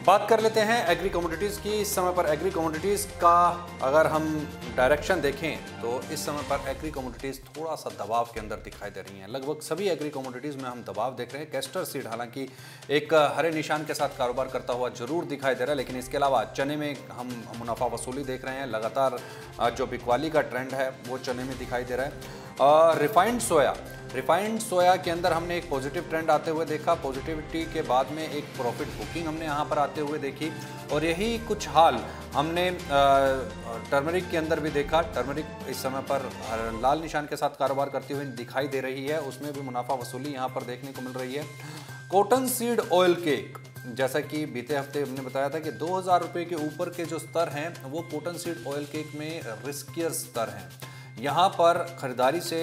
बात कर लेते हैं एग्री कमोडिटीज़ की। इस समय पर एग्री कमोडिटीज़ का अगर हम डायरेक्शन देखें तो इस समय पर एग्री कमोडिटीज़ थोड़ा सा दबाव के अंदर दिखाई दे रही हैं। लगभग सभी एग्री कमोडिटीज़ में हम दबाव देख रहे हैं। कैस्टर सीड हालांकि एक हरे निशान के साथ कारोबार करता हुआ जरूर दिखाई दे रहा है, लेकिन इसके अलावा चने में हम मुनाफा वसूली देख रहे हैं। लगातार जो बिकवाली का ट्रेंड है वो चने में दिखाई दे रहा है। रिफाइंड सोया के अंदर हमने एक पॉजिटिव ट्रेंड आते हुए देखा। पॉजिटिविटी के बाद में एक प्रॉफिट बुकिंग हमने यहाँ पर आते हुए देखी, और यही कुछ हाल हमने टर्मरिक के अंदर भी देखा। टर्मरिक इस समय पर लाल निशान के साथ कारोबार करती हुई दिखाई दे रही है, उसमें भी मुनाफा वसूली यहाँ पर देखने को मिल रही है। कॉटन सीड ऑयल केक, जैसा कि बीते हफ्ते हमने बताया था कि 2000 रुपये के ऊपर के जो स्तर हैं वो कॉटन सीड ऑयल केक में रिस्कियर स्तर हैं। यहाँ पर खरीदारी से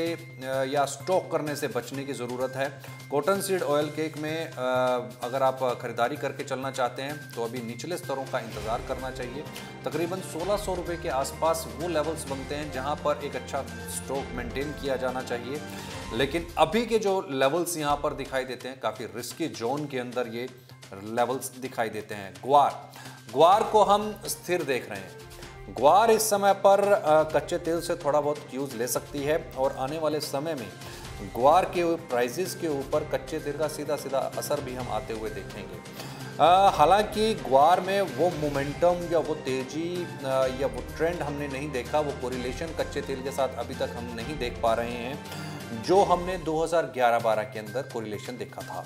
या स्टॉक करने से बचने की ज़रूरत है। कॉटन सीड ऑयल केक में अगर आप खरीदारी करके चलना चाहते हैं तो अभी निचले स्तरों का इंतज़ार करना चाहिए। तकरीबन 1600 रुपये के आसपास वो लेवल्स बनते हैं जहाँ पर एक अच्छा स्टॉक मेंटेन किया जाना चाहिए, लेकिन अभी के जो लेवल्स यहाँ पर दिखाई देते हैं काफ़ी रिस्की जोन के अंदर ये लेवल्स दिखाई देते हैं। ग्वार को हम स्थिर देख रहे हैं। ग्वार इस समय पर कच्चे तेल से थोड़ा बहुत क्यूज ले सकती है, और आने वाले समय में ग्वार के प्राइसेस के ऊपर कच्चे तेल का सीधा सीधा असर भी हम आते हुए देखेंगे। हालांकि ग्वार में वो मोमेंटम या वो तेज़ी या वो ट्रेंड हमने नहीं देखा, वो कोरिलेशन कच्चे तेल के साथ अभी तक हम नहीं देख पा रहे हैं जो हमने 2011-12 के अंदर कोरिलेशन देखा था।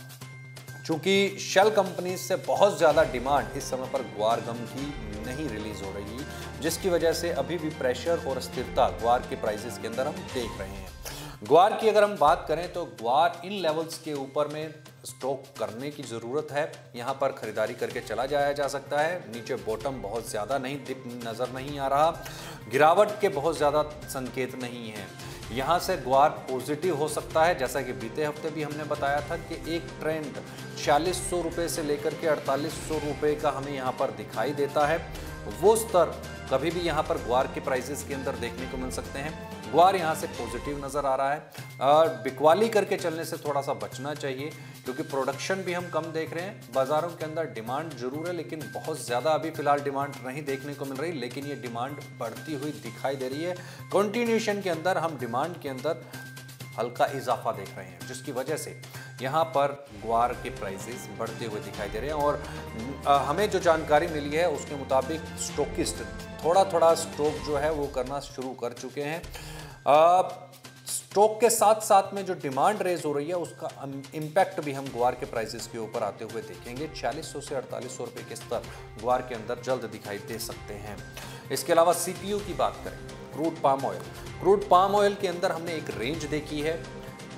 चूँकि शेल कंपनीज से बहुत ज़्यादा डिमांड इस समय पर ग्वार गम की नहीं रिलीज़ हो रही, जिसकी वजह से अभी भी प्रेशर और स्थिरता ग्वार के प्राइसेस के अंदर हम देख रहे हैं। ग्वार की अगर हम बात करें तो ग्वार इन लेवल्स के ऊपर में स्टॉक करने की ज़रूरत है। यहाँ पर खरीदारी करके चला जाया जा सकता है। नीचे बॉटम बहुत ज़्यादा नहीं डिप नज़र नहीं आ रहा, गिरावट के बहुत ज़्यादा संकेत नहीं हैं। यहाँ से ग्वार पॉजिटिव हो सकता है, जैसा कि बीते हफ्ते भी हमने बताया था कि एक ट्रेंड 4600 रुपये से लेकर के 4800 रुपये का हमें यहाँ पर दिखाई देता है। वो स्तर कभी भी यहाँ पर ग्वार के प्राइसेस के अंदर देखने को मिल सकते हैं। ग्वार यहाँ से पॉजिटिव नज़र आ रहा है। बिकवाली करके चलने से थोड़ा सा बचना चाहिए, क्योंकि प्रोडक्शन भी हम कम देख रहे हैं। बाज़ारों के अंदर डिमांड जरूर है, लेकिन बहुत ज़्यादा अभी फिलहाल डिमांड नहीं देखने को मिल रही, लेकिन ये डिमांड बढ़ती हुई दिखाई दे रही है। कंटिन्यूएशन के अंदर हम डिमांड के अंदर हल्का इजाफा देख रहे हैं, जिसकी वजह से यहाँ पर ग्वार के प्राइसेस बढ़ते हुए दिखाई दे रहे हैं। और हमें जो जानकारी मिली है उसके मुताबिक स्टॉकिस्ट थोड़ा थोड़ा स्टॉक जो है वो करना शुरू कर चुके हैं। स्टॉक के साथ साथ में जो डिमांड रेज हो रही है उसका इम्पैक्ट भी हम ग्वार के प्राइसेस के ऊपर आते हुए देखेंगे। 4600 से 4800 रुपये के स्तर ग्वार के अंदर जल्द दिखाई दे सकते हैं। इसके अलावा सीपीयू की बात करें, क्रूड पाम ऑयल के अंदर हमने एक रेंज देखी है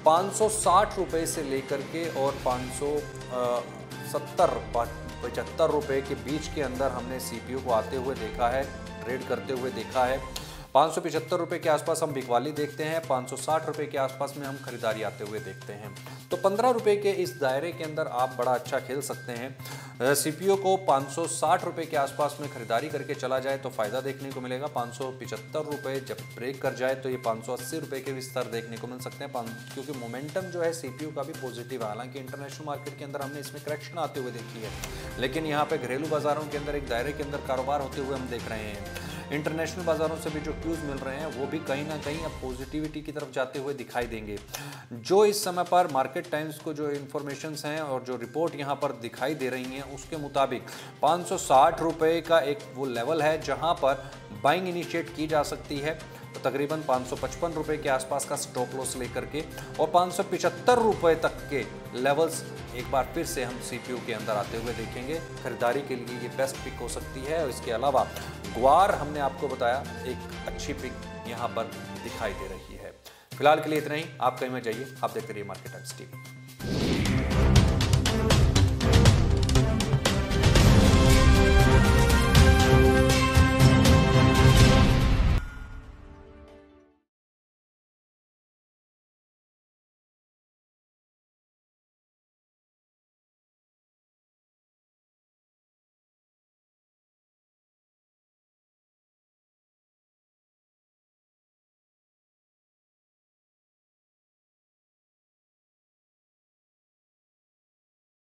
560 रुपये से लेकर के और 570-75 रुपये के बीच के अंदर हमने सीपीयू को आते हुए देखा है, ट्रेड करते हुए देखा है। 575 रुपये के आसपास हम बिकवाली देखते हैं, 560 रुपये के आसपास में हम खरीदारी आते हुए देखते हैं। तो 15 रुपये के इस दायरे के अंदर आप बड़ा अच्छा खेल सकते हैं। सीपीयू को 560 रुपये के आसपास में खरीदारी करके चला जाए तो फ़ायदा देखने को मिलेगा। 575 रुपये जब ब्रेक कर जाए तो ये 580 रुपये के भी स्तर देखने को मिल सकते हैं, क्योंकि मोमेंटम जो है सीपीयू का भी पॉजिटिव है। हालांकि इंटरनेशनल मार्केट के अंदर हमने इसमें करेक्शन आते हुए देखी है, लेकिन यहाँ पे घरेलू बाज़ारों के अंदर एक दायरे के अंदर कारोबार होते हुए हम देख रहे हैं। इंटरनेशनल बाज़ारों से भी जो क्यूज़ मिल रहे हैं वो भी कहीं ना कहीं अब पॉजिटिविटी की तरफ जाते हुए दिखाई देंगे। जो इस समय पर मार्केट टाइम्स को जो इन्फॉर्मेशंस हैं और जो रिपोर्ट यहाँ पर दिखाई दे रही हैं उसके मुताबिक 560 रुपये का एक वो लेवल है जहाँ पर बाइंग इनिशिएट की जा सकती है। तो तकरीबन 555 रुपये के आसपास का स्टॉप लॉस लेकर के और 575 रुपये तक के लेवल्स एक बार फिर से हम सीपीयू के अंदर आते हुए देखेंगे। खरीदारी के लिए ये बेस्ट पिक हो सकती है। और इसके अलावा ग्वार हमने आपको बताया एक अच्छी पिक यहाँ पर दिखाई दे रही है। फिलहाल के लिए इतना ही। आप कहीं मत जाइए, आप देखते रहिए मार्केट टाइम्स टीवी।